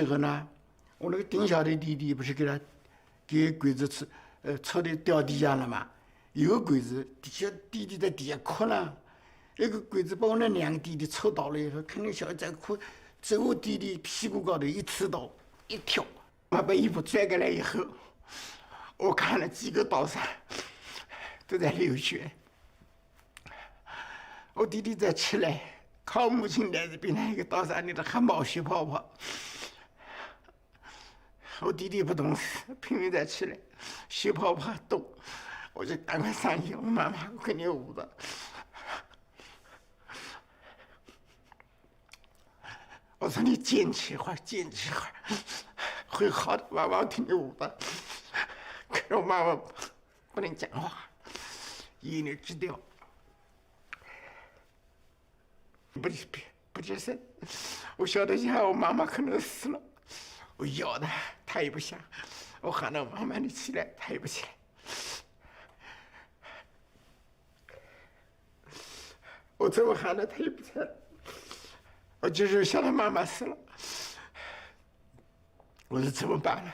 时候呢，我那个顶小的弟弟不是给鬼子车的掉地下了嘛？有个鬼子弟弟在底下哭呢，一个鬼子把我那2个弟弟抽倒了以后，看那小孩在哭，走我弟弟屁股高头一刺刀，一跳，把衣服拽过来以后，我看了几个刀伤都在流血。我弟弟再起来，靠母亲来这边那个刀伤里头还冒血泡泡。我弟弟不懂事，拼命再起来，血泡泡动，我就赶快上去，我妈妈我给你捂的。我说你坚持一会儿，坚持一会儿，会好的，妈妈我听你捂的。可是我妈妈不能讲话，眼泪直掉。不接受，我晓得以后我妈妈可能死了，我要她，她也不想，我喊她妈妈你起来，她也不起来。我怎么喊她，她也不起来。我就是想她妈妈死了，我说怎么办呢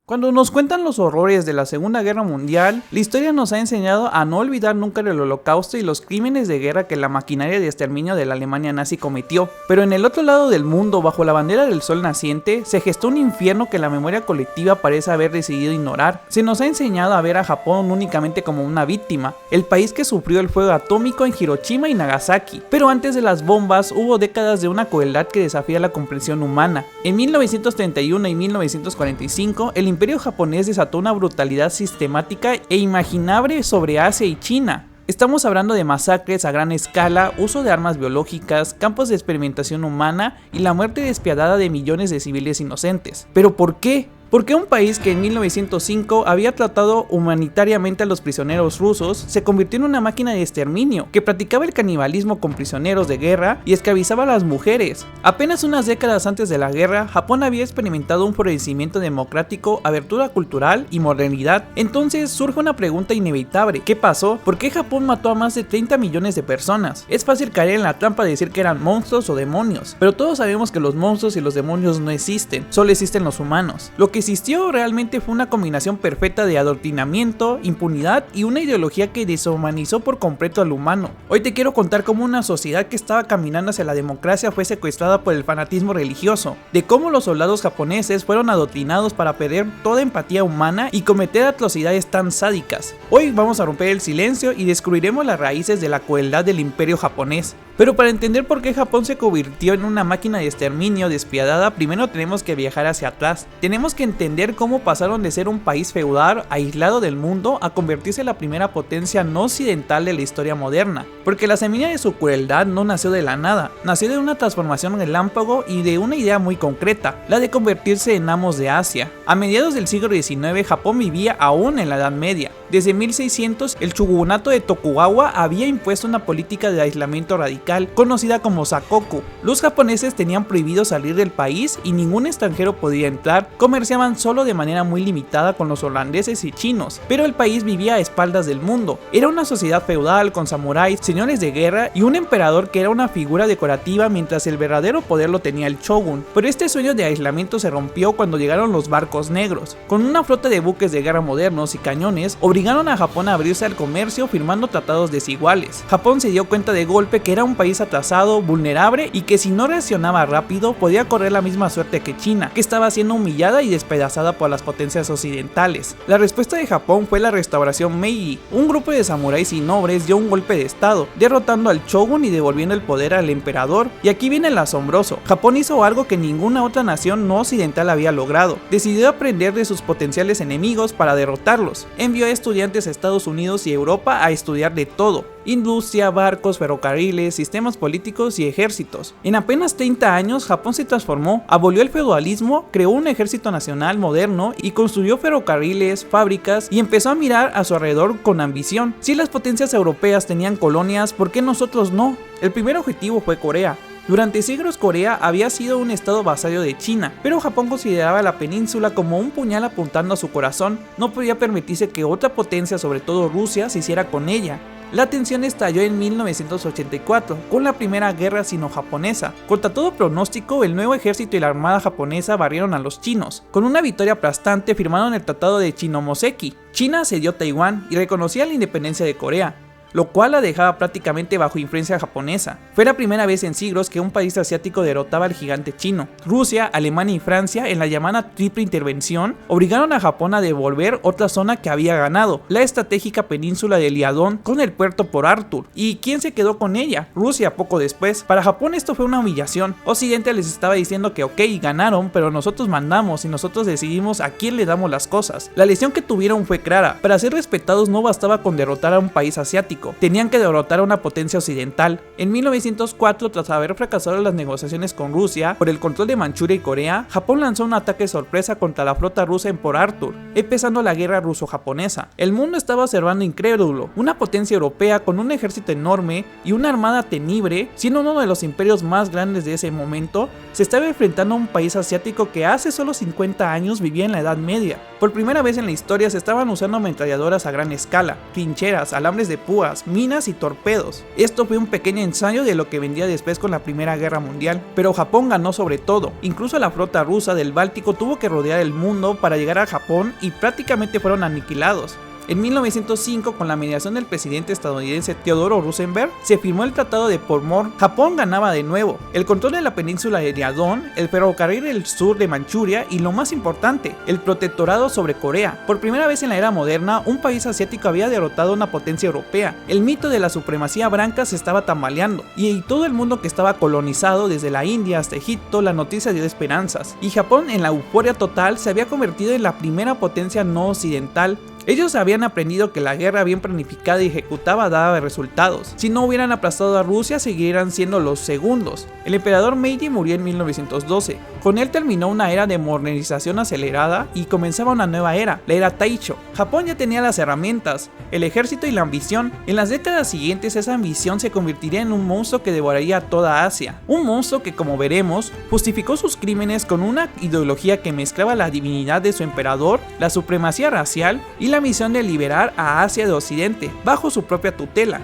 ？Cuando nos cuentan los horrores de la Segunda Guerra Mundial, la historia nos ha enseñado a no olvidar nunca el Holocausto y los crímenes de guerra que la maquinaria de exterminio de la Alemania nazi cometió. Pero en el otro lado del mundo, bajo la bandera del sol naciente, se gestó un infierno que la memoria colectiva parece haber decidido ignorar. Se nos ha enseñado a ver a Japón únicamente como una víctima, el país que sufrió el fuego atómico en Hiroshima y Nagasaki. Pero antes de las bombas hubo décadas de una crueldad que desafía la comprensión humana. En 1931 y 1945, el Imperio japonés desató una brutalidad sistemática e imaginable sobre Asia y China. Estamos hablando de masacres a gran escala, uso de armas biológicas, campos de experimentación humana y la muerte despiadada de millones de civiles inocentes. ¿Pero por qué? Porque un país que en 1905 había tratado humanitariamente a los prisioneros rusos se convirtió en una máquina de exterminio que practicaba el canibalismo con prisioneros de guerra y esclavizaba a las mujeres. Apenas unas décadas antes de la guerra, Japón había experimentado un florecimiento democrático, abertura cultural y modernidad. Entonces surge una pregunta inevitable: ¿qué pasó? ¿Por qué Japón mató a más de 30 millones de personas? Es fácil caer en la trampa de decir que eran monstruos o demonios, pero todos sabemos que los monstruos y los demonios no existen, solo existen los humanos. Lo que existió realmente fue una combinación perfecta de adoctrinamiento, impunidad y una ideología que deshumanizó por completo al humano. Hoy te quiero contar cómo una sociedad que estaba caminando hacia la democracia fue secuestrada por el fanatismo religioso, de cómo los soldados japoneses fueron adoctrinados para perder toda empatía humana y cometer atrocidades tan sádicas. Hoy vamos a romper el silencio y descubriremos las raíces de la crueldad del imperio japonés. Pero para entender por qué Japón se convirtió en una máquina de exterminio despiadada, primero tenemos que viajar hacia atrás. Tenemos que entender cómo pasaron de ser un país feudal aislado del mundo a convertirse en la primera potencia no occidental de la historia moderna. Porque la semilla de su crueldad no nació de la nada, nació de una transformación relámpago y de una idea muy concreta, la de convertirse en amos de Asia. A mediados del siglo XIX, Japón vivía aún en la Edad Media. Desde 1600, el shogunato de Tokugawa había impuesto una política de aislamiento radical, conocida como Sakoku. Los japoneses tenían prohibido salir del país y ningún extranjero podía entrar, comerciaban solo de manera muy limitada con los holandeses y chinos, pero el país vivía a espaldas del mundo. Era una sociedad feudal con samuráis, señores de guerra y un emperador que era una figura decorativa, mientras el verdadero poder lo tenía el shogun. Pero este sueño de aislamiento se rompió cuando llegaron los barcos negros. Con una flota de buques de guerra modernos y cañones, obligaron a Japón a abrirse al comercio firmando tratados desiguales. Japón se dio cuenta de golpe que era un país atrasado, vulnerable y que si no reaccionaba rápido podía correr la misma suerte que China, que estaba siendo humillada y despedazada por las potencias occidentales. La respuesta de Japón fue la restauración Meiji. Un grupo de samuráis y nobles dio un golpe de estado, derrotando al shogun y devolviendo el poder al emperador. Y aquí viene el asombroso: Japón hizo algo que ninguna otra nación no occidental había logrado. Decidió aprender de sus potenciales enemigos para derrotarlos. Envió a estudiantes a Estados Unidos y Europa a estudiar de todo: industria, barcos, ferrocarriles, sistemas políticos y ejércitos. En apenas 30 años, Japón se transformó, abolió el feudalismo, creó un ejército nacional internacional moderno y construyó ferrocarriles, fábricas y empezó a mirar a su alrededor con ambición. Si las potencias europeas tenían colonias, ¿por qué nosotros no? El primer objetivo fue Corea. Durante siglos Corea había sido un estado vasallo de China, pero Japón consideraba la península como un puñal apuntando a su corazón. No podía permitirse que otra potencia, sobre todo Rusia, se hiciera con ella. La tensión estalló en 1984, con la primera guerra sino-japonesa. Contra todo pronóstico, el nuevo ejército y la armada japonesa barrieron a los chinos. Con una victoria aplastante firmaron el Tratado de Shimonoseki. China cedió Taiwán y reconocía la independencia de Corea, lo cual la dejaba prácticamente bajo influencia japonesa. Fue la primera vez en siglos que un país asiático derrotaba al gigante chino. Rusia, Alemania y Francia, en la llamada triple intervención, obligaron a Japón a devolver otra zona que había ganado, la estratégica península de Liaodong con el puerto Port Arthur. ¿Y quién se quedó con ella? Rusia, poco después. Para Japón esto fue una humillación. Occidente les estaba diciendo que ok, ganaron, pero nosotros mandamos y nosotros decidimos a quién le damos las cosas. La lección que tuvieron fue clara: para ser respetados no bastaba con derrotar a un país asiático, tenían que derrotar a una potencia occidental. En 1904, tras haber fracasado las negociaciones con Rusia por el control de Manchuria y Corea, Japón lanzó un ataque sorpresa contra la flota rusa en Port Arthur, empezando la guerra ruso-japonesa. El mundo estaba observando incrédulo, una potencia europea con un ejército enorme y una armada temible, siendo uno de los imperios más grandes de ese momento, se estaba enfrentando a un país asiático que hace solo 50 años vivía en la Edad Media. Por primera vez en la historia se estaban usando ametralladoras a gran escala, trincheras, alambres de púas, minas y torpedos. Esto fue un pequeño ensayo de lo que vendría después con la Primera Guerra Mundial, pero Japón ganó sobre todo. Incluso la flota rusa del Báltico tuvo que rodear el mundo para llegar a Japón y prácticamente fueron aniquilados. En 1905, con la mediación del presidente estadounidense Theodore Roosevelt, se firmó el Tratado de Portmore. Japón ganaba de nuevo el control de la península de Liaodong, el ferrocarril del sur de Manchuria y, lo más importante, el protectorado sobre Corea. Por primera vez en la era moderna, un país asiático había derrotado a una potencia europea. El mito de la supremacía blanca se estaba tambaleando y todo el mundo que estaba colonizado, desde la India hasta Egipto, la noticia dio esperanzas. Y Japón, en la euforia total, se había convertido en la primera potencia no occidental. Ellos habían aprendido que la guerra bien planificada y ejecutada daba resultados. Si no hubieran aplastado a Rusia, seguirían siendo los segundos. El emperador Meiji murió en 1912. Con él terminó una era de modernización acelerada y comenzaba una nueva era, la era Taisho. Japón ya tenía las herramientas, el ejército y la ambición. En las décadas siguientes esa ambición se convertiría en un monstruo que devoraría toda Asia. Un monstruo que, como veremos, justificó sus crímenes con una ideología que mezclaba la divinidad de su emperador, la supremacía racial y la misión de liberar a Asia de Occidente, bajo su propia tutela.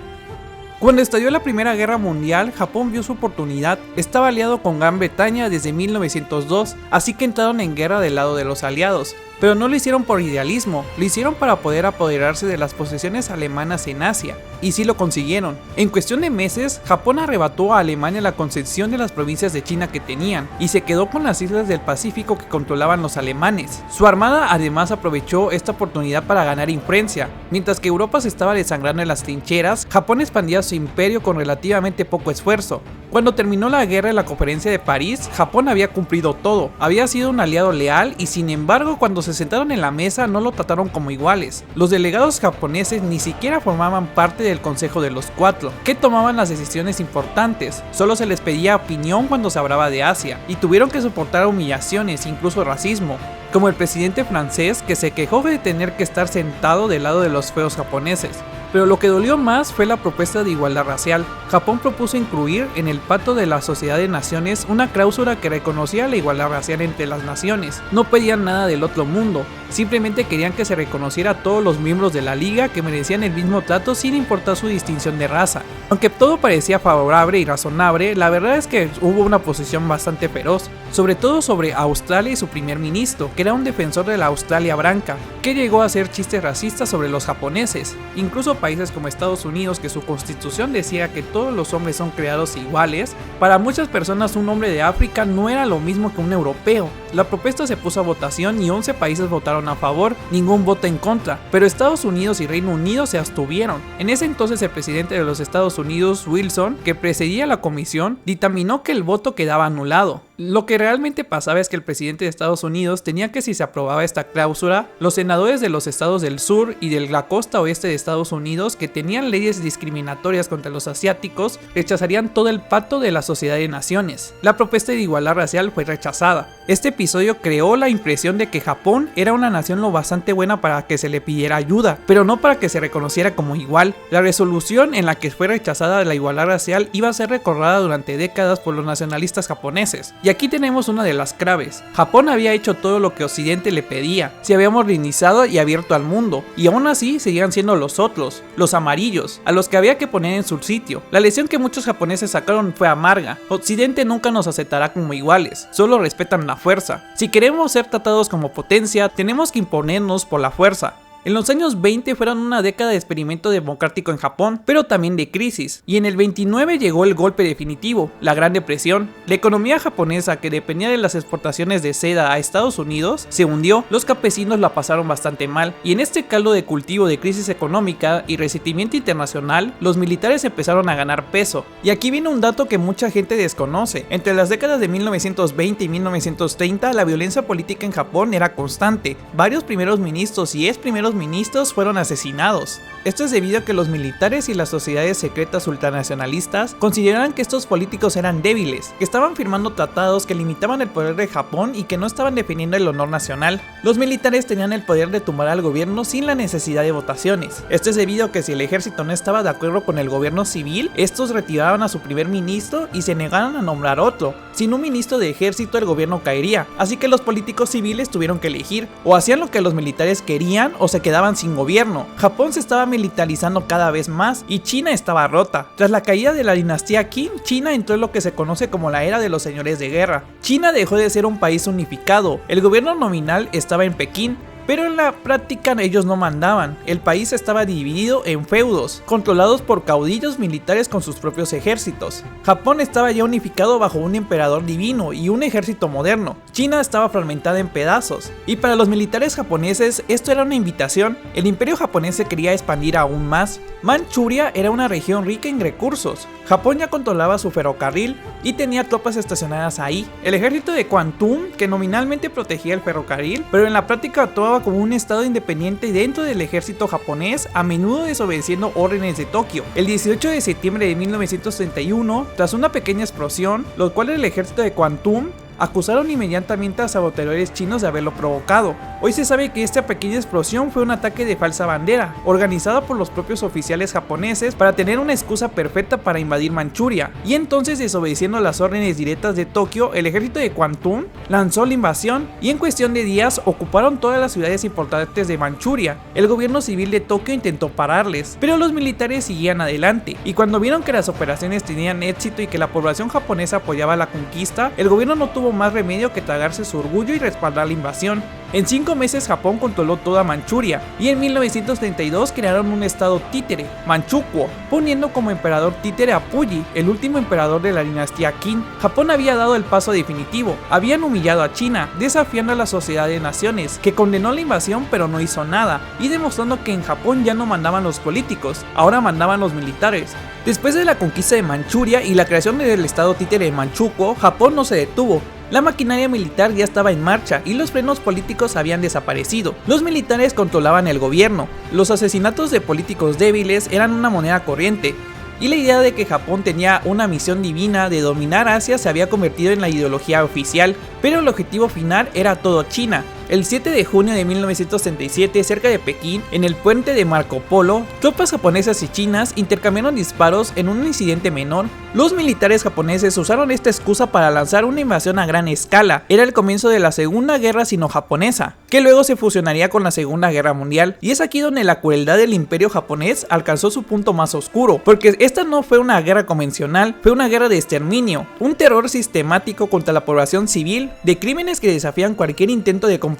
Cuando estalló la Primera Guerra Mundial, Japón vio su oportunidad. Estaba aliado con Gran Bretaña desde 1902, así que entraron en guerra del lado de los aliados. Pero no lo hicieron por idealismo, lo hicieron para poder apoderarse de las posesiones alemanas en Asia, y sí lo consiguieron. En cuestión de meses, Japón arrebató a Alemania la concesión de las provincias de China que tenían, y se quedó con las islas del Pacífico que controlaban los alemanes. Su armada además aprovechó esta oportunidad para ganar influencia. Mientras que Europa se estaba desangrando en las trincheras, Japón expandía su imperio con relativamente poco esfuerzo. Cuando terminó la guerra en la Conferencia de París, Japón había cumplido todo, había sido un aliado leal y, sin embargo, cuando se sentaron en la mesa no lo trataron como iguales. Los delegados japoneses ni siquiera formaban parte del Consejo de los Cuatro, que tomaban las decisiones importantes. Solo se les pedía opinión cuando se hablaba de Asia, y tuvieron que soportar humillaciones, incluso racismo, como el presidente francés, que se quejó de tener que estar sentado del lado de los feos japoneses. Pero lo que dolió más fue la propuesta de igualdad racial. Japón propuso incluir en el Pacto de la Sociedad de Naciones una cláusula que reconocía la igualdad racial entre las naciones. No pedían nada del otro mundo, simplemente querían que se reconociera a todos los miembros de la liga que merecían el mismo trato sin importar su distinción de raza. Aunque todo parecía favorable y razonable, la verdad es que hubo una posición bastante feroz, sobre todo sobre Australia y su primer ministro, que era un defensor de la Australia blanca, que llegó a hacer chistes racistas sobre los japoneses. Incluso países como Estados Unidos, que su constitución decía que todos los hombres son creados iguales, para muchas personas un hombre de África no era lo mismo que un europeo. La propuesta se puso a votación y 11 países votaron a favor, ningún voto en contra, pero Estados Unidos y Reino Unido se abstuvieron. En ese entonces el presidente de los Estados Unidos, Wilson, que presidía la comisión, dictaminó que el voto quedaba anulado. Lo que realmente pasaba es que el presidente de Estados Unidos tenía que, si se aprobaba esta cláusula, los senadores de los estados del sur y de la costa oeste de Estados Unidos, que tenían leyes discriminatorias contra los asiáticos, rechazarían todo el Pacto de la Sociedad de Naciones. La propuesta de igualdad racial fue rechazada. Este episodio creó la impresión de que Japón era una nación lo bastante buena para que se le pidiera ayuda, pero no para que se reconociera como igual. La resolución en la que fue rechazada la igualdad racial iba a ser recordada durante décadas por los nacionalistas japoneses. Y aquí tenemos una de las claves. Japón había hecho todo lo que Occidente le pedía, se había modernizado y abierto al mundo, y aún así seguían siendo los otros, los amarillos, a los que había que poner en su sitio. La lección que muchos japoneses sacaron fue amarga. Occidente nunca nos aceptará como iguales, solo respetan la fuerza. Si queremos ser tratados como potencia, tenemos que imponernos por la fuerza. En los años 20 fueron una década de experimento democrático en Japón, pero también de crisis, y en el 29 llegó el golpe definitivo, la Gran Depresión. La economía japonesa, que dependía de las exportaciones de seda a Estados Unidos, se hundió, los campesinos la pasaron bastante mal, y en este caldo de cultivo de crisis económica y resentimiento internacional, los militares empezaron a ganar peso. Y aquí viene un dato que mucha gente desconoce. Entre las décadas de 1920 y 1930, la violencia política en Japón era constante. Varios primeros ministros y ex primeros ministros fueron asesinados. Esto es debido a que los militares y las sociedades secretas ultranacionalistas consideraban que estos políticos eran débiles, que estaban firmando tratados que limitaban el poder de Japón y que no estaban defendiendo el honor nacional. Los militares tenían el poder de tumbar al gobierno sin la necesidad de votaciones. Esto es debido a que si el ejército no estaba de acuerdo con el gobierno civil, estos retiraban a su primer ministro y se negaban a nombrar otro. Sin un ministro de ejército el gobierno caería, así que los políticos civiles tuvieron que elegir, o hacían lo que los militares querían o se quedaban sin gobierno. Japón se estaba militarizando cada vez más y China estaba rota. Tras la caída de la dinastía Qin, China entró en lo que se conoce como la era de los señores de guerra. China dejó de ser un país unificado, el gobierno nominal estaba en Pekín, pero en la práctica ellos no mandaban. El país estaba dividido en feudos, controlados por caudillos militares con sus propios ejércitos. Japón estaba ya unificado bajo un emperador divino y un ejército moderno. China estaba fragmentada en pedazos, y para los militares japoneses esto era una invitación. El imperio japonés se quería expandir aún más. Manchuria era una región rica en recursos. Japón ya controlaba su ferrocarril y tenía tropas estacionadas ahí. El ejército de Kwantung, que nominalmente protegía el ferrocarril, pero en la práctica actuaba como un estado independiente dentro del ejército japonés, a menudo desobedeciendo órdenes de Tokio. El 18 de septiembre de 1931, tras una pequeña explosión, los cuales el ejército de Kwantung acusaron inmediatamente a saboteadores chinos de haberlo provocado. Hoy se sabe que esta pequeña explosión fue un ataque de falsa bandera, organizado por los propios oficiales japoneses para tener una excusa perfecta para invadir Manchuria, y entonces, desobedeciendo las órdenes directas de Tokio, el ejército de Kwantung lanzó la invasión y en cuestión de días ocuparon todas las ciudades importantes de Manchuria. El gobierno civil de Tokio intentó pararles, pero los militares seguían adelante, y cuando vieron que las operaciones tenían éxito y que la población japonesa apoyaba la conquista, el gobierno no tuvo más remedio que tragarse su orgullo y respaldar la invasión. En 5 meses Japón controló toda Manchuria, y en 1932 crearon un estado títere, Manchukuo, poniendo como emperador títere a Puyi, el último emperador de la dinastía Qin. Japón había dado el paso definitivo, habían humillado a China, desafiando a la Sociedad de Naciones, que condenó la invasión pero no hizo nada, y demostrando que en Japón ya no mandaban los políticos, ahora mandaban los militares. Después de la conquista de Manchuria y la creación del estado títere de Manchukuo, Japón no se detuvo. La maquinaria militar ya estaba en marcha y los frenos políticos habían desaparecido. Los militares controlaban el gobierno. Los asesinatos de políticos débiles eran una moneda corriente. Y la idea de que Japón tenía una misión divina de dominar Asia se había convertido en la ideología oficial, pero el objetivo final era todo China. El 7 de junio de 1937, cerca de Pekín, en el puente de Marco Polo, tropas japonesas y chinas intercambiaron disparos en un incidente menor. Los militares japoneses usaron esta excusa para lanzar una invasión a gran escala. Era el comienzo de la Segunda Guerra Sino-Japonesa, que luego se fusionaría con la Segunda Guerra Mundial. Y es aquí donde la crueldad del imperio japonés alcanzó su punto más oscuro, porque esta no fue una guerra convencional, fue una guerra de exterminio, un terror sistemático contra la población civil, de crímenes que desafían cualquier intento de compresión.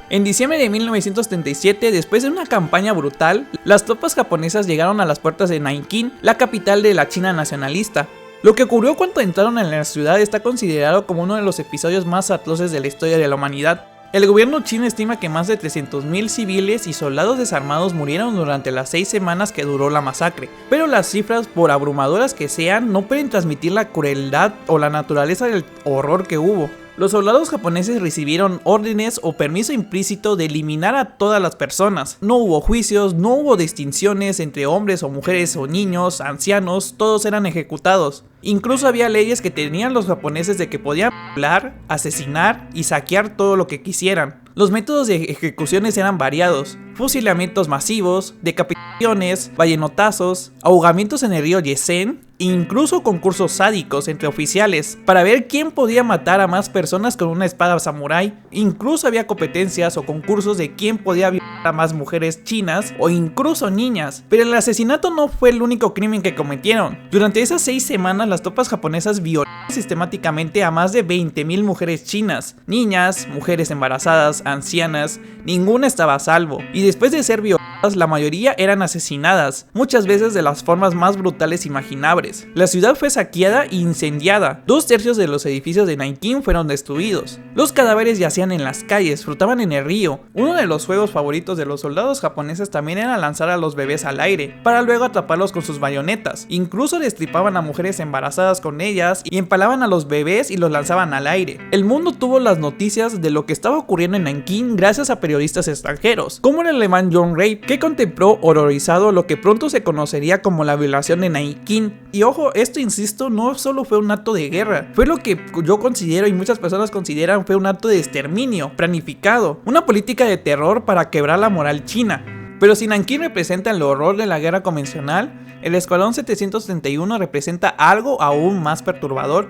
En diciembre de 1937, después de una campaña brutal, las tropas japonesas llegaron a las puertas de Nankín, la capital de la China nacionalista. Lo que ocurrió cuando entraron en la ciudad está considerado como uno de los episodios más atroces de la historia de la humanidad. El gobierno chino estima que más de 300.000 civiles y soldados desarmados murieron durante las 6 semanas que duró la masacre, pero las cifras, por abrumadoras que sean, no pueden transmitir la crueldad o la naturaleza del horror que hubo. Los soldados japoneses recibieron órdenes o permiso implícito de eliminar a todas las personas. No hubo juicios, no hubo distinciones entre hombres o mujeres o niños, ancianos, todos eran ejecutados. Incluso había leyes que tenían los japoneses de que podían violar, asesinar y saquear todo lo que quisieran. Los métodos de ejecuciones eran variados: fusilamientos masivos, decapitaciones, vallenotazos, ahogamientos en el río Yesen, e incluso concursos sádicos entre oficiales para ver quién podía matar a más personas con una espada samurái. Incluso había competencias o concursos de quién podía violar a más mujeres chinas o incluso niñas. Pero el asesinato no fue el único crimen que cometieron. Durante esas 6 semanas las tropas japonesas violaron sistemáticamente a más de 20.000 mujeres chinas, niñas, mujeres embarazadas, ancianas, ninguna estaba a salvo. Y después de ser violadas, la mayoría eran asesinadas, muchas veces de las formas más brutales imaginables. La ciudad fue saqueada e incendiada. 2/3 de los edificios de Nankín fueron destruidos. Los cadáveres yacían en las calles, flotaban en el río. Uno de los juegos favoritos de los soldados japoneses también era lanzar a los bebés al aire, para luego atraparlos con sus bayonetas. Incluso destripaban a mujeres embarazadas con ellas y empalaban a los bebés y los lanzaban al aire. El mundo tuvo las noticias de lo que estaba ocurriendo en Nankín gracias a periodistas extranjeros, como el alemán John Rabe, que contempló horrorizado lo que pronto se conocería como la violación de Nankín. Y ojo, esto insisto, no solo fue un acto de guerra, fue lo que yo considero y muchas personas consideran fue un acto de exterminio planificado, una política de terror para quebrar la moral china. Pero si Nankín representa el horror de la guerra convencional, el Escuadrón 731 representa algo aún más perturbador: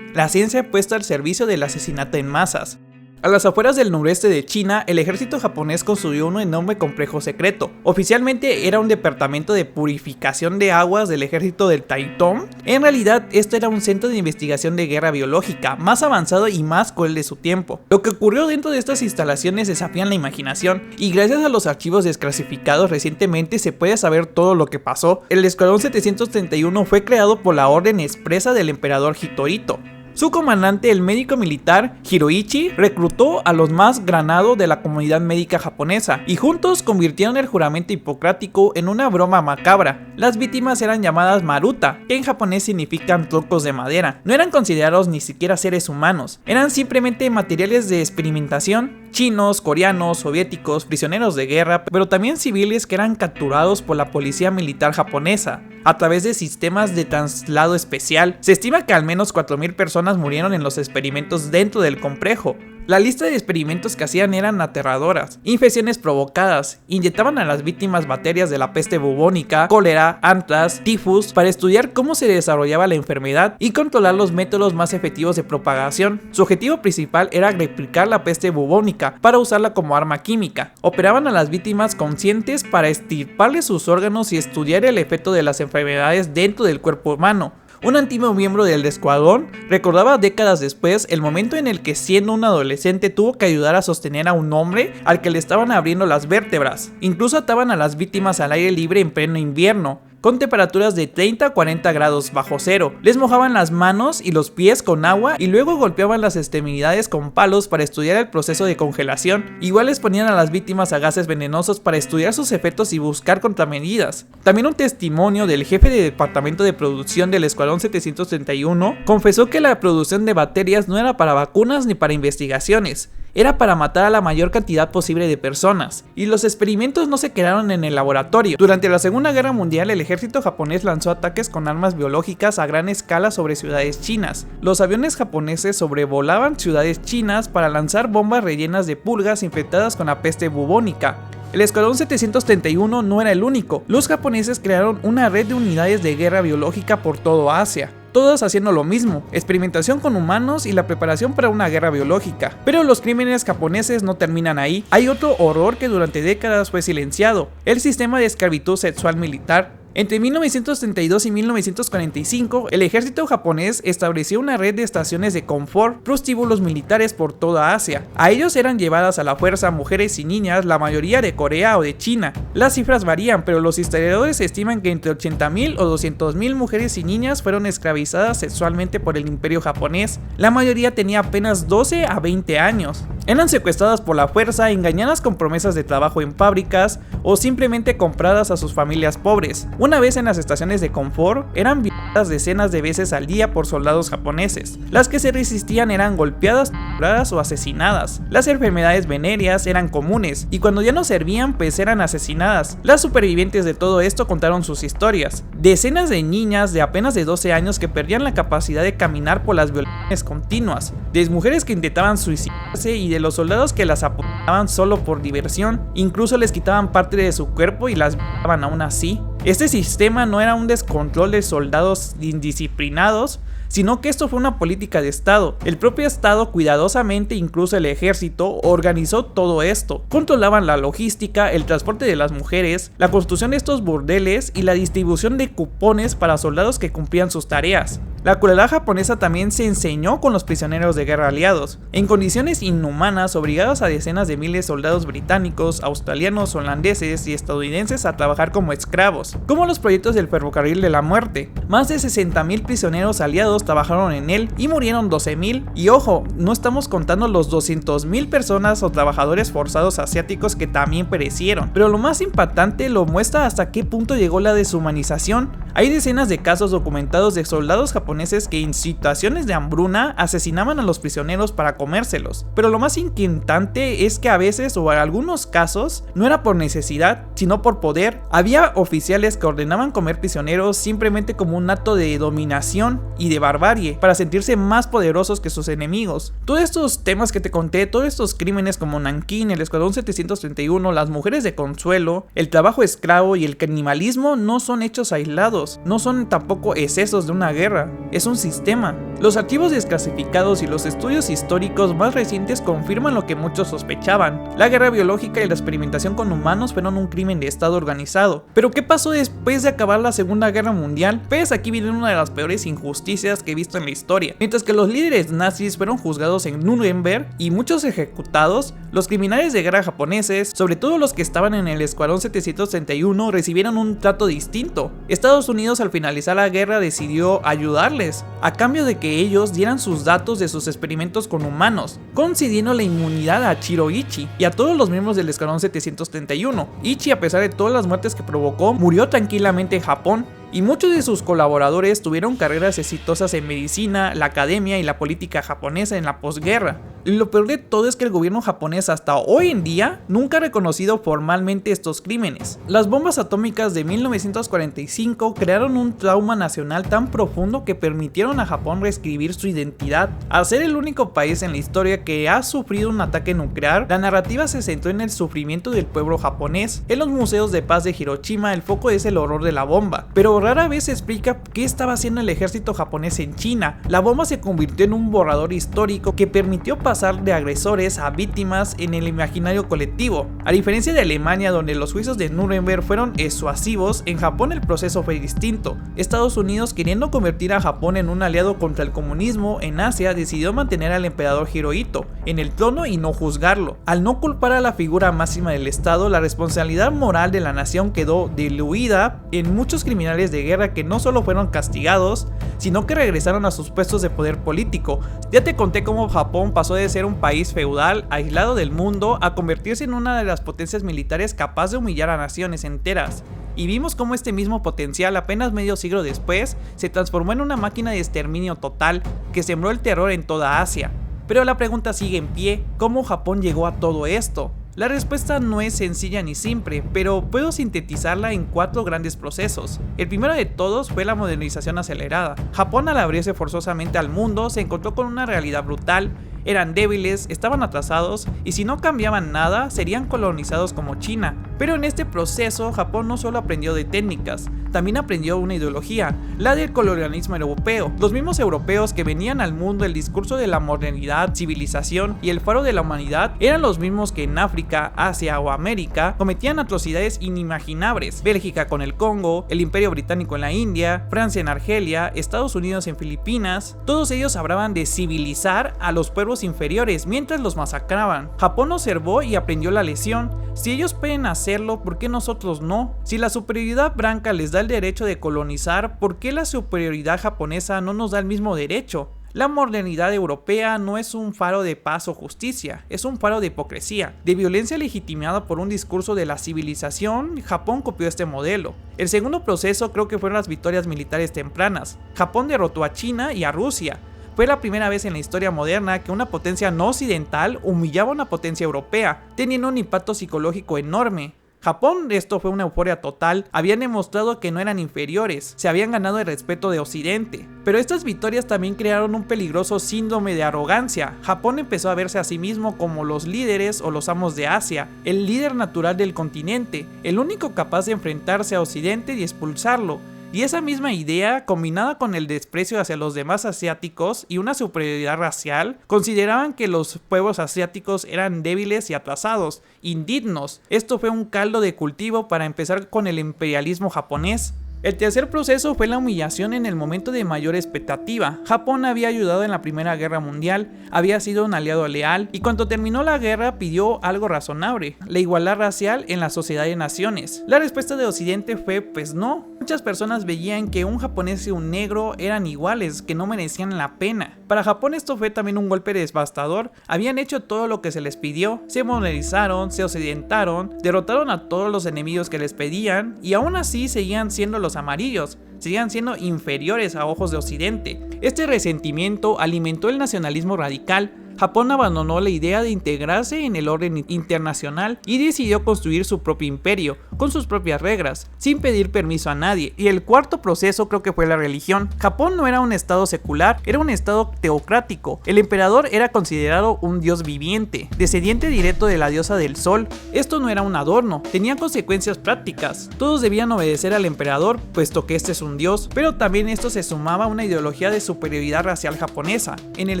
la ciencia puesta al servicio del asesinato en masas. A las afueras del noreste de China, el ejército japonés construyó un enorme complejo secreto. Oficialmente era un departamento de purificación de aguas del ejército del Taitong. En realidad, esto era un centro de investigación de guerra biológica, más avanzado y más cruel de su tiempo. Lo que ocurrió dentro de estas instalaciones desafían la imaginación, y gracias a los archivos desclasificados recientemente se puede saber todo lo que pasó. El Escuadrón 731 fue creado por la orden expresa del emperador Hirohito. Su comandante, el médico militar Hiroichi, reclutó a los más granados de la comunidad médica japonesa y juntos convirtieron el juramento hipocrático en una broma macabra. Las víctimas eran llamadas maruta, que en japonés significan troncos de madera. No eran considerados ni siquiera seres humanos, eran simplemente materiales de experimentación. Chinos, coreanos, soviéticos, prisioneros de guerra, pero también civiles que eran capturados por la policía militar japonesa a través de sistemas de traslado especial. Se estima que al menos 4.000 personas murieron en los experimentos dentro del complejo. La lista de experimentos que hacían eran aterradoras: infecciones provocadas, inyectaban a las víctimas bacterias de la peste bubónica, cólera, anthrax, tifus, para estudiar cómo se desarrollaba la enfermedad y controlar los métodos más efectivos de propagación. Su objetivo principal era replicar la peste bubónica para usarla como arma química. Operaban a las víctimas conscientes para extirparles sus órganos y estudiar el efecto de las enfermedades dentro del cuerpo humano. Un antiguo miembro del escuadrón recordaba décadas después el momento en el que, siendo un adolescente, tuvo que ayudar a sostener a un hombre al que le estaban abriendo las vértebras. Incluso ataban a las víctimas al aire libre en pleno invierno, con temperaturas de 30 a 40 grados bajo cero. Les mojaban las manos y los pies con agua y luego golpeaban las extremidades con palos para estudiar el proceso de congelación. Igual les ponían a las víctimas a gases venenosos para estudiar sus efectos y buscar contramedidas. También un testimonio del jefe de departamento de producción del Escuadrón 731 confesó que la producción de bacterias no era para vacunas ni para investigaciones, era para matar a la mayor cantidad posible de personas, y los experimentos no se quedaron en el laboratorio. Durante la Segunda Guerra Mundial, el ejército japonés lanzó ataques con armas biológicas a gran escala sobre ciudades chinas. Los aviones japoneses sobrevolaban ciudades chinas para lanzar bombas rellenas de pulgas infectadas con la peste bubónica. El Escuadrón 731 no era el único. Los japoneses crearon una red de unidades de guerra biológica por todo Asia, todos haciendo lo mismo: experimentación con humanos y la preparación para una guerra biológica. Pero los crímenes japoneses no terminan ahí. Hay otro horror que durante décadas fue silenciado: el sistema de esclavitud sexual militar. Entre 1932 y 1945, el ejército japonés estableció una red de estaciones de confort, prostíbulos militares por toda Asia. A ellos eran llevadas a la fuerza mujeres y niñas, la mayoría de Corea o de China. Las cifras varían, pero los historiadores estiman que entre 80.000 o 200.000 mujeres y niñas fueron esclavizadas sexualmente por el imperio japonés. La mayoría tenía apenas 12 a 20 años. Eran secuestradas por la fuerza, engañadas con promesas de trabajo en fábricas o simplemente compradas a sus familias pobres. Una vez en las estaciones de confort, eran violadas decenas de veces al día por soldados japoneses. Las que se resistían eran golpeadas, torturadas o asesinadas. Las enfermedades venéreas eran comunes y cuando ya no servían pues eran asesinadas. Las supervivientes de todo esto contaron sus historias. Decenas de niñas de apenas de 12 años que perdían la capacidad de caminar por las violaciones continuas. De mujeres que intentaban suicidarse y de los soldados que las apuntaban solo por diversión. Incluso les quitaban parte de su cuerpo y las violaban aún así. Este sistema no era un descontrol de soldados indisciplinados, sino que esto fue una política de Estado. El propio Estado cuidadosamente, incluso el ejército, organizó todo esto. Controlaban la logística, el transporte de las mujeres, la construcción de estos burdeles y la distribución de cupones para soldados que cumplían sus tareas. La crueldad japonesa también se enseñó con los prisioneros de guerra aliados. En condiciones inhumanas, obligados a decenas de miles de soldados británicos, australianos, holandeses y estadounidenses a trabajar como esclavos, como los proyectos del ferrocarril de la muerte. Más de 60.000 prisioneros aliados trabajaron en él y murieron 12.000. Y ojo, no estamos contando los 200.000 personas o trabajadores forzados asiáticos que también perecieron. Pero lo más impactante lo muestra hasta qué punto llegó la deshumanización. Hay decenas de casos documentados de soldados japoneses que en situaciones de hambruna asesinaban a los prisioneros para comérselos. Pero lo más inquietante es que a veces o en algunos casos no era por necesidad, sino por poder. Había oficiales que ordenaban comer prisioneros simplemente como un acto de dominación y de barbarie para sentirse más poderosos que sus enemigos. Todos estos temas que te conté, todos estos crímenes como Nankín, el Escuadrón 731, las mujeres de Consuelo, el trabajo esclavo y el canibalismo no son hechos aislados. No son tampoco excesos de una guerra, es un sistema. Los archivos desclasificados y los estudios históricos más recientes confirman lo que muchos sospechaban. La guerra biológica y la experimentación con humanos fueron un crimen de Estado organizado. Pero ¿qué pasó después de acabar la Segunda Guerra Mundial? Pues aquí viene una de las peores injusticias que he visto en la historia. Mientras que los líderes nazis fueron juzgados en Nuremberg y muchos ejecutados, los criminales de guerra japoneses, sobre todo los que estaban en el Escuadrón 731, recibieron un trato distinto. Estados Unidos al finalizar la guerra decidió ayudarles, a cambio de que ellos dieran sus datos de sus experimentos con humanos, concediendo la inmunidad a Chiro Ichi y a todos los miembros del Escuadrón 731. Ichi, a pesar de todas las muertes que provocó, murió tranquilamente en Japón. Y muchos de sus colaboradores tuvieron carreras exitosas en medicina, la academia y la política japonesa en la posguerra. Y lo peor de todo es que el gobierno japonés hasta hoy en día nunca ha reconocido formalmente estos crímenes. Las bombas atómicas de 1945 crearon un trauma nacional tan profundo que permitieron a Japón reescribir su identidad. Al ser el único país en la historia que ha sufrido un ataque nuclear, la narrativa se centró en el sufrimiento del pueblo japonés. En los museos de paz de Hiroshima el foco es el horror de la bomba, pero rara vez se explica qué estaba haciendo el ejército japonés en China. La bomba se convirtió en un borrador histórico que permitió pasar de agresores a víctimas en el imaginario colectivo. A diferencia de Alemania, donde los juicios de Nuremberg fueron exhaustivos, en Japón el proceso fue distinto. Estados Unidos, queriendo convertir a Japón en un aliado contra el comunismo en Asia, decidió mantener al emperador Hirohito en el trono y no juzgarlo. Al no culpar a la figura máxima del Estado, la responsabilidad moral de la nación quedó diluida en muchos criminales de guerra que no solo fueron castigados, sino que regresaron a sus puestos de poder político. Ya te conté cómo Japón pasó de ser un país feudal, aislado del mundo, a convertirse en una de las potencias militares capaz de humillar a naciones enteras. Y vimos cómo este mismo potencial apenas medio siglo después se transformó en una máquina de exterminio total que sembró el terror en toda Asia. Pero la pregunta sigue en pie, ¿cómo Japón llegó a todo esto? La respuesta no es sencilla ni simple, pero puedo sintetizarla en 4 grandes procesos. El primero de todos fue la modernización acelerada. Japón, al abrirse forzosamente al mundo, se encontró con una realidad brutal. Eran débiles, estaban atrasados y si no cambiaban nada serían colonizados como China. Pero en este proceso Japón no solo aprendió de técnicas, también aprendió una ideología, la del colonialismo europeo. Los mismos europeos que venían al mundo el discurso de la modernidad, civilización y el faro de la humanidad eran los mismos que en África, Asia o América cometían atrocidades inimaginables. Bélgica con el Congo, el Imperio Británico en la India, Francia en Argelia, Estados Unidos en Filipinas, todos ellos hablaban de civilizar a los pueblos inferiores mientras los masacraban. Japón observó y aprendió la lección. Si ellos pueden hacerlo, ¿por qué nosotros no? Si la superioridad blanca les da el derecho de colonizar, ¿por qué la superioridad japonesa no nos da el mismo derecho? La modernidad europea no es un faro de paz o justicia, es un faro de hipocresía, de violencia legitimada por un discurso de la civilización. Japón copió este modelo. El segundo proceso creo que fueron las victorias militares tempranas. Japón derrotó a China y a Rusia. Fue la primera vez en la historia moderna que una potencia no occidental humillaba a una potencia europea, teniendo un impacto psicológico enorme. Japón, esto fue una euforia total, habían demostrado que no eran inferiores, se habían ganado el respeto de Occidente. Pero estas victorias también crearon un peligroso síndrome de arrogancia. Japón empezó a verse a sí mismo como los líderes o los amos de Asia, el líder natural del continente, el único capaz de enfrentarse a Occidente y expulsarlo. Y esa misma idea, combinada con el desprecio hacia los demás asiáticos y una superioridad racial, consideraban que los pueblos asiáticos eran débiles y atrasados, indignos. Esto fue un caldo de cultivo para empezar con el imperialismo japonés. El tercer proceso fue la humillación en el momento de mayor expectativa. Japón había ayudado en la Primera Guerra Mundial, había sido un aliado leal y cuando terminó la guerra pidió algo razonable, la igualdad racial en la sociedad de naciones. La respuesta de Occidente fue pues no. Muchas personas veían que un japonés y un negro eran iguales, que no merecían la pena. Para Japón esto fue también un golpe devastador. Habían hecho todo lo que se les pidió, se modernizaron, se occidentaron, derrotaron a todos los enemigos que les pedían y aún así seguían siendo los amarillos, seguían siendo inferiores a ojos de Occidente. Este resentimiento alimentó el nacionalismo radical. Japón abandonó la idea de integrarse en el orden internacional y decidió construir su propio imperio, con sus propias reglas, sin pedir permiso a nadie. Y el cuarto proceso creo que fue la religión. Japón no era un estado secular, era un estado teocrático. El emperador era considerado un dios viviente, descendiente directo de la diosa del sol. Esto no era un adorno, tenía consecuencias prácticas. Todos debían obedecer al emperador, puesto que este es un dios, pero también esto se sumaba a una ideología de superioridad racial japonesa. En el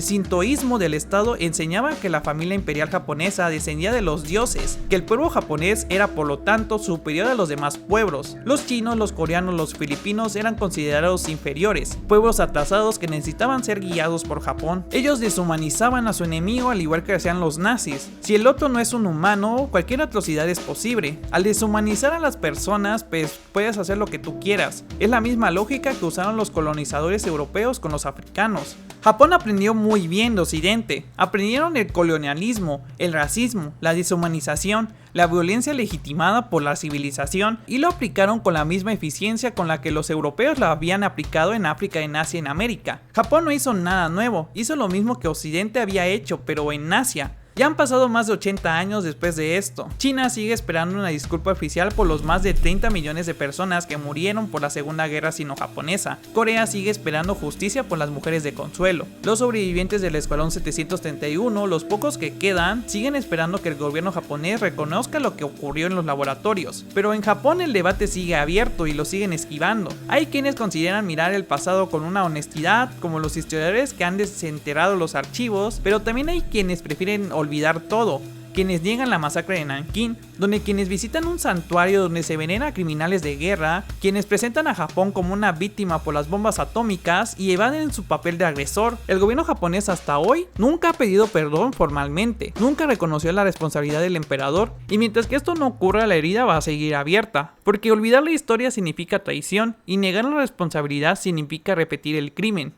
sintoísmo del estado enseñaba que la familia imperial japonesa descendía de los dioses, que el pueblo japonés era por lo tanto superior a los demás pueblos. Los chinos, los coreanos, los filipinos eran considerados inferiores, pueblos atrasados que necesitaban ser guiados por Japón. Ellos deshumanizaban a su enemigo al igual que hacían los nazis. Si el otro no es un humano, cualquier atrocidad es posible. Al deshumanizar a las personas, pues puedes hacer lo que tú quieras. Es la misma lógica que usaron los colonizadores europeos con los africanos. Japón aprendió muy bien de Occidente. Aprendieron el colonialismo, el racismo, la deshumanización, la violencia legitimada por la civilización y lo aplicaron con la misma eficiencia con la que los europeos la habían aplicado en África, en Asia y en América. Japón no hizo nada nuevo, hizo lo mismo que Occidente había hecho, pero en Asia. Ya han pasado más de 80 años después de esto. China sigue esperando una disculpa oficial por los más de 30 millones de personas que murieron por la Segunda Guerra Sino-Japonesa. Corea sigue esperando justicia por las mujeres de Consuelo. Los sobrevivientes del Escuadrón 731, los pocos que quedan, siguen esperando que el gobierno japonés reconozca lo que ocurrió en los laboratorios. Pero en Japón el debate sigue abierto y lo siguen esquivando. Hay quienes consideran mirar el pasado con una honestidad, como los historiadores que han desenterrado los archivos, pero también hay quienes prefieren olvidar todo, quienes niegan la masacre de Nankín, donde quienes visitan un santuario donde se venera a criminales de guerra, quienes presentan a Japón como una víctima por las bombas atómicas y evaden su papel de agresor. El gobierno japonés hasta hoy nunca ha pedido perdón formalmente, nunca reconoció la responsabilidad del emperador, y mientras que esto no ocurra, la herida va a seguir abierta, porque olvidar la historia significa traición y negar la responsabilidad significa repetir el crimen.